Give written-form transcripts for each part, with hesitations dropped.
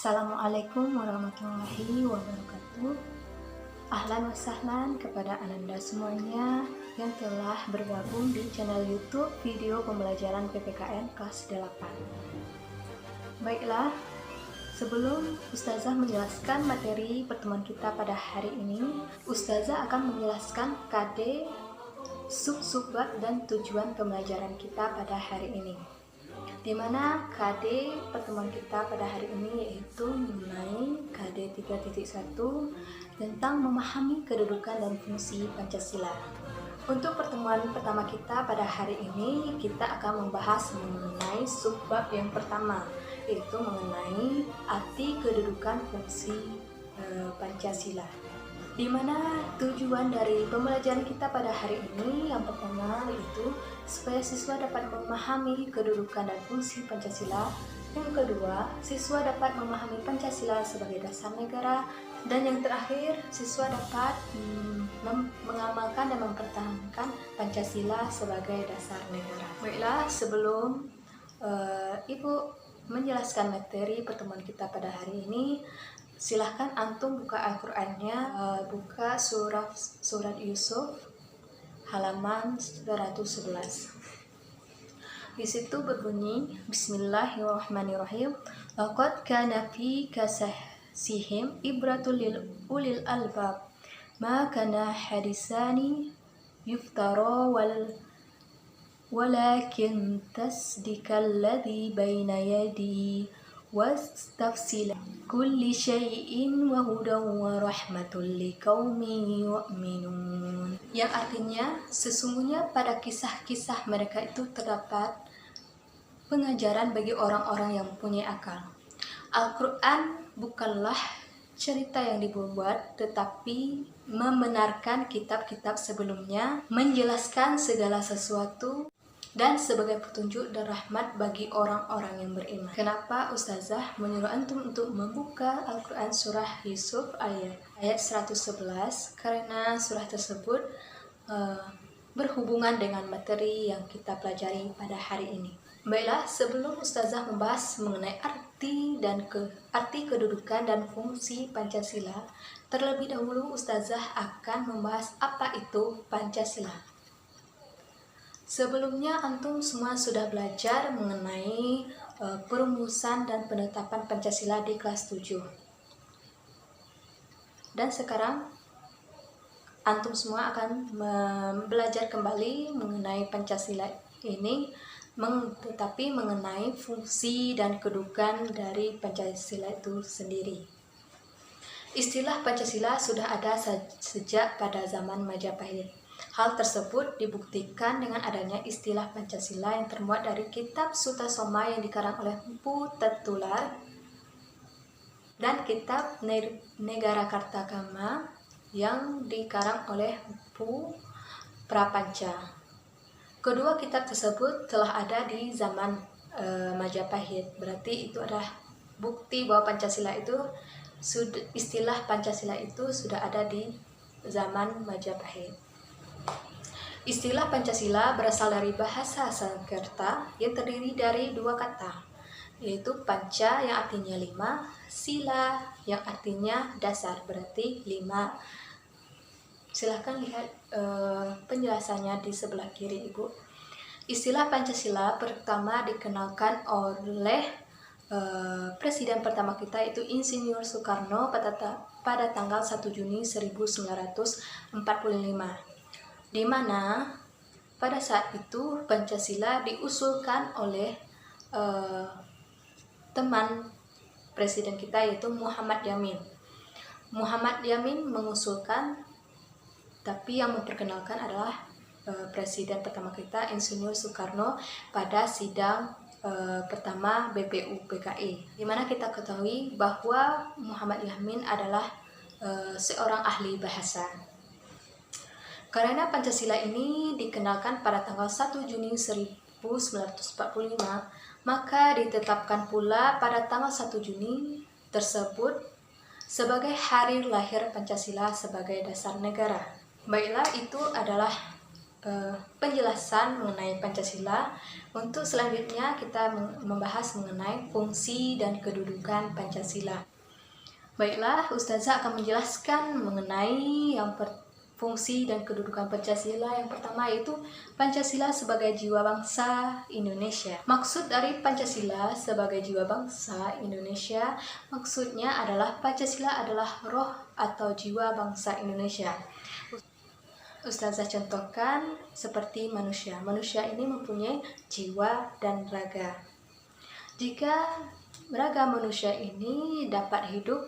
Assalamualaikum warahmatullahi wabarakatuh. Ahlan wa sahlan kepada Ananda semuanya yang telah bergabung di channel YouTube video pembelajaran PPKN kelas 8. Baiklah, sebelum Ustazah menjelaskan materi pertemuan kita pada hari ini, Ustazah akan menjelaskan KD, sub-bab dan tujuan pembelajaran kita pada hari ini. Di mana KD pertemuan kita pada hari ini yaitu mengenai KD 3.1 tentang memahami kedudukan dan fungsi Pancasila. Untuk pertemuan pertama kita pada hari ini, kita akan membahas mengenai subbab yang pertama, yaitu mengenai arti kedudukan fungsi Pancasila. Di mana tujuan dari pembelajaran kita pada hari ini yang pertama yaitu supaya siswa dapat memahami kedudukan dan fungsi Pancasila. Yang kedua, siswa dapat memahami Pancasila sebagai dasar negara. Dan yang terakhir, siswa dapat mengamalkan dan mempertahankan Pancasila sebagai dasar negara. Baiklah, sebelum Ibu menjelaskan materi pertemuan kita pada hari ini, silahkan antum buka Al-Qur'annya, buka surat Yusuf halaman 111. Di situ berbunyi Bismillahirrahmanirrahim. Laqad kana fi kasihim ibratul lil ulil albab ma kana hadisani yuftara walakin tasdikal ladzi baina yadi wastafsila kulli syai'in wa hudan wa rahmatul liqaumin yu'minun. Yang artinya, sesungguhnya pada kisah-kisah mereka itu terdapat pengajaran bagi orang-orang yang mempunyai akal. Al-Quran bukanlah cerita yang dibuat, tetapi membenarkan kitab-kitab sebelumnya, menjelaskan segala sesuatu dan sebagai petunjuk dan rahmat bagi orang-orang yang beriman. Kenapa Ustazah menyuruh antum untuk membuka Al-Quran surah Yusuf ayat 111? Karena surah tersebut berhubungan dengan materi yang kita pelajari pada hari ini. Baiklah, sebelum Ustazah membahas mengenai arti kedudukan dan fungsi Pancasila, terlebih dahulu Ustazah akan membahas apa itu Pancasila. Sebelumnya antum semua sudah belajar mengenai perumusan dan penetapan Pancasila di kelas 7. Dan sekarang antum semua akan belajar kembali mengenai Pancasila ini, tetapi mengenai fungsi dan kedudukan dari Pancasila itu sendiri. Istilah Pancasila sudah ada sejak pada zaman Majapahit. Hal tersebut dibuktikan dengan adanya istilah Pancasila yang termuat dari kitab Sutasoma yang dikarang oleh Mpu Tetular dan kitab Negara Kartagama yang dikarang oleh Mpu Prapanca. Kedua kitab tersebut telah ada di zaman Majapahit. Berarti itu adalah bukti bahwa istilah Pancasila itu sudah ada di zaman Majapahit. Istilah Pancasila berasal dari bahasa Sanskerta yang terdiri dari dua kata, yaitu panca yang artinya 5, sila yang artinya dasar, berarti 5. Silahkan lihat penjelasannya di sebelah kiri, Ibu. Istilah Pancasila pertama dikenalkan oleh Presiden pertama kita, yaitu Insinyur Soekarno pada tanggal 1 Juni 1945. Di mana pada saat itu Pancasila diusulkan oleh teman presiden kita, yaitu Muhammad Yamin. Muhammad Yamin mengusulkan, tapi yang memperkenalkan adalah presiden pertama kita, Insinyur Soekarno, pada sidang pertama BPU PKI, di mana kita ketahui bahwa Muhammad Yamin adalah seorang ahli bahasa. Karena Pancasila ini dikenalkan pada tanggal 1 Juni 1945, maka ditetapkan pula pada tanggal 1 Juni tersebut sebagai hari lahir Pancasila sebagai dasar negara. Baiklah, itu adalah penjelasan mengenai Pancasila. Untuk selanjutnya kita membahas mengenai fungsi dan kedudukan Pancasila. Baiklah, Ustazah akan menjelaskan mengenai fungsi dan kedudukan Pancasila. Yang pertama yaitu Pancasila sebagai jiwa bangsa Indonesia. Maksud dari Pancasila sebagai jiwa bangsa Indonesia, maksudnya adalah Pancasila adalah roh atau jiwa bangsa Indonesia. Ustazah contohkan seperti manusia. Manusia ini mempunyai jiwa dan raga. Jika raga manusia ini dapat hidup,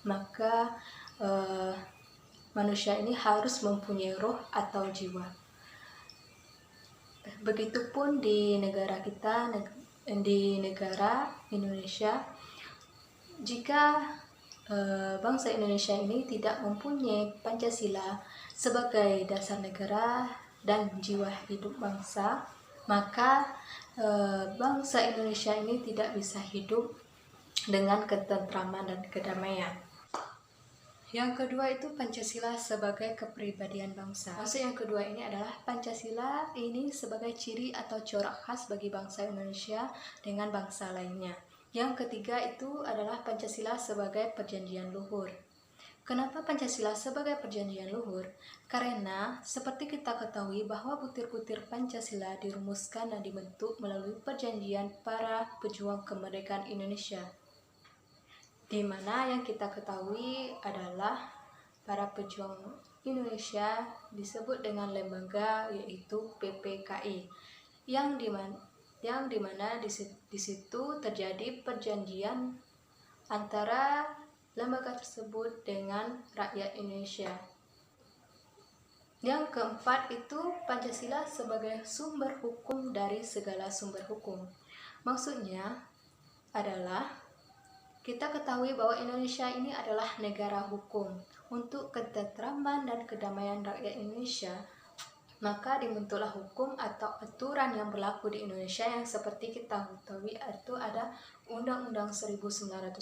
maka manusia ini harus mempunyai roh atau jiwa. Begitupun di negara kita, di negara Indonesia, jika bangsa Indonesia ini tidak mempunyai Pancasila sebagai dasar negara dan jiwa hidup bangsa, maka bangsa Indonesia ini tidak bisa hidup dengan ketentraman dan kedamaian. Yang kedua itu Pancasila sebagai kepribadian bangsa. Maksud yang kedua ini adalah Pancasila ini sebagai ciri atau corak khas bagi bangsa Indonesia dengan bangsa lainnya. Yang ketiga itu adalah Pancasila sebagai perjanjian luhur. Kenapa Pancasila sebagai perjanjian luhur? Karena seperti kita ketahui bahwa butir-butir Pancasila dirumuskan dan dibentuk melalui perjanjian para pejuang kemerdekaan Indonesia, di mana yang kita ketahui adalah para pejuang Indonesia disebut dengan lembaga yaitu PPKI, yang dimana di situ terjadi perjanjian antara lembaga tersebut dengan rakyat Indonesia. Yang keempat itu Pancasila sebagai sumber hukum dari segala sumber hukum. Maksudnya adalah kita ketahui bahwa Indonesia ini adalah negara hukum. Untuk ketentraman dan kedamaian rakyat Indonesia, maka dibentuklah hukum atau aturan yang berlaku di Indonesia yang seperti kita ketahui itu ada Undang-Undang 1945,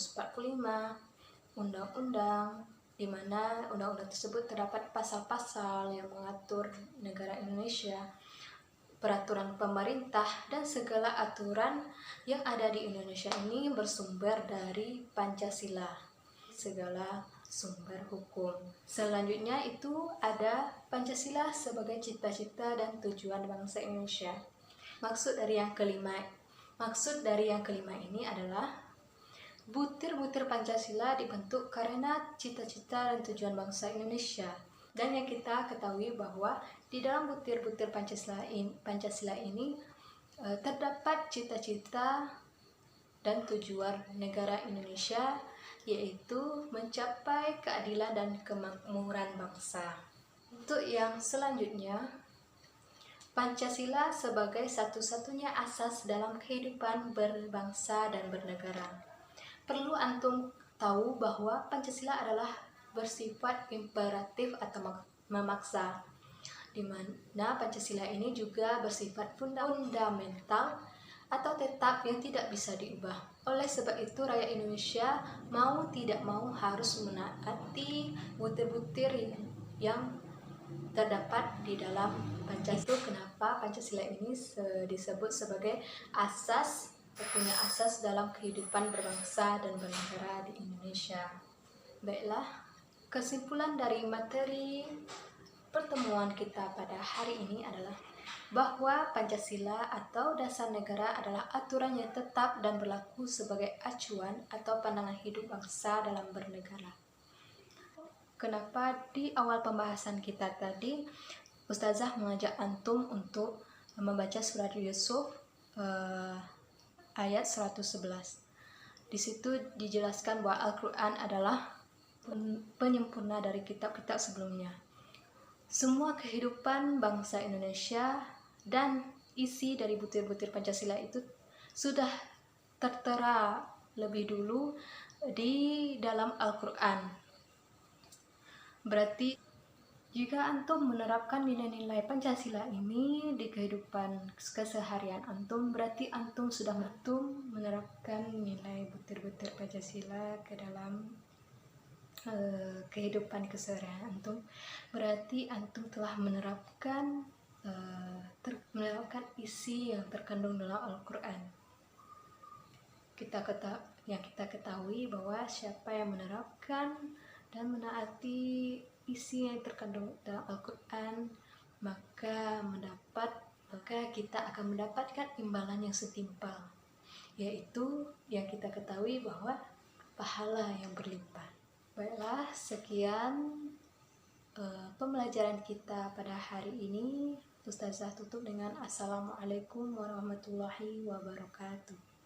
undang-undang, di mana undang-undang tersebut terdapat pasal-pasal yang mengatur negara Indonesia, peraturan pemerintah, dan segala aturan yang ada di Indonesia ini bersumber dari Pancasila, segala sumber hukum. Selanjutnya itu ada Pancasila sebagai cita-cita dan tujuan bangsa Indonesia. Maksud dari yang kelima ini adalah butir-butir Pancasila dibentuk karena cita-cita dan tujuan bangsa Indonesia. Dan yang kita ketahui bahwa di dalam butir-butir Pancasila ini terdapat cita-cita dan tujuan negara Indonesia, yaitu mencapai keadilan dan kemakmuran bangsa. Untuk yang selanjutnya, Pancasila sebagai satu-satunya asas dalam kehidupan berbangsa dan bernegara. Perlu antum tahu bahwa Pancasila adalah bersifat imperatif atau memaksa, di mana Pancasila ini juga bersifat fundamental atau tetap yang tidak bisa diubah. Oleh sebab itu rakyat Indonesia mau tidak mau harus menaati butir-butir yang terdapat di dalam Pancasila. Itu kenapa Pancasila ini disebut sebagai punya asas dalam kehidupan berbangsa dan bernegara di Indonesia. Baiklah, kesimpulan dari materi pertemuan kita pada hari ini adalah bahwa Pancasila atau dasar negara adalah aturan yang tetap dan berlaku sebagai acuan atau pandangan hidup bangsa dalam bernegara. Kenapa di awal pembahasan kita tadi Ustazah mengajak antum untuk membaca surat Yusuf ayat 111. Di situ dijelaskan bahwa Al-Quran adalah penyempurna dari kitab-kitab sebelumnya. Semua kehidupan bangsa Indonesia dan isi dari butir-butir Pancasila itu sudah tertera lebih dulu di dalam Al-Quran. Berarti jika antum menerapkan nilai-nilai Pancasila ini di kehidupan keseharian antum, berarti antum sudah menerapkan nilai butir-butir Pancasila ke dalam kehidupan keseharian antum. Berarti antum telah menerapkan menerapkan isi yang terkandung dalam Al-Quran. Yang kita ketahui bahwa siapa yang menerapkan dan menaati isi yang terkandung dalam Al-Quran, maka kita akan mendapatkan imbalan yang setimpal, yaitu yang kita ketahui bahwa pahala yang berlimpah. Baiklah, sekian pembelajaran kita pada hari ini. Ustazah tutup dengan Assalamualaikum warahmatullahi wabarakatuh.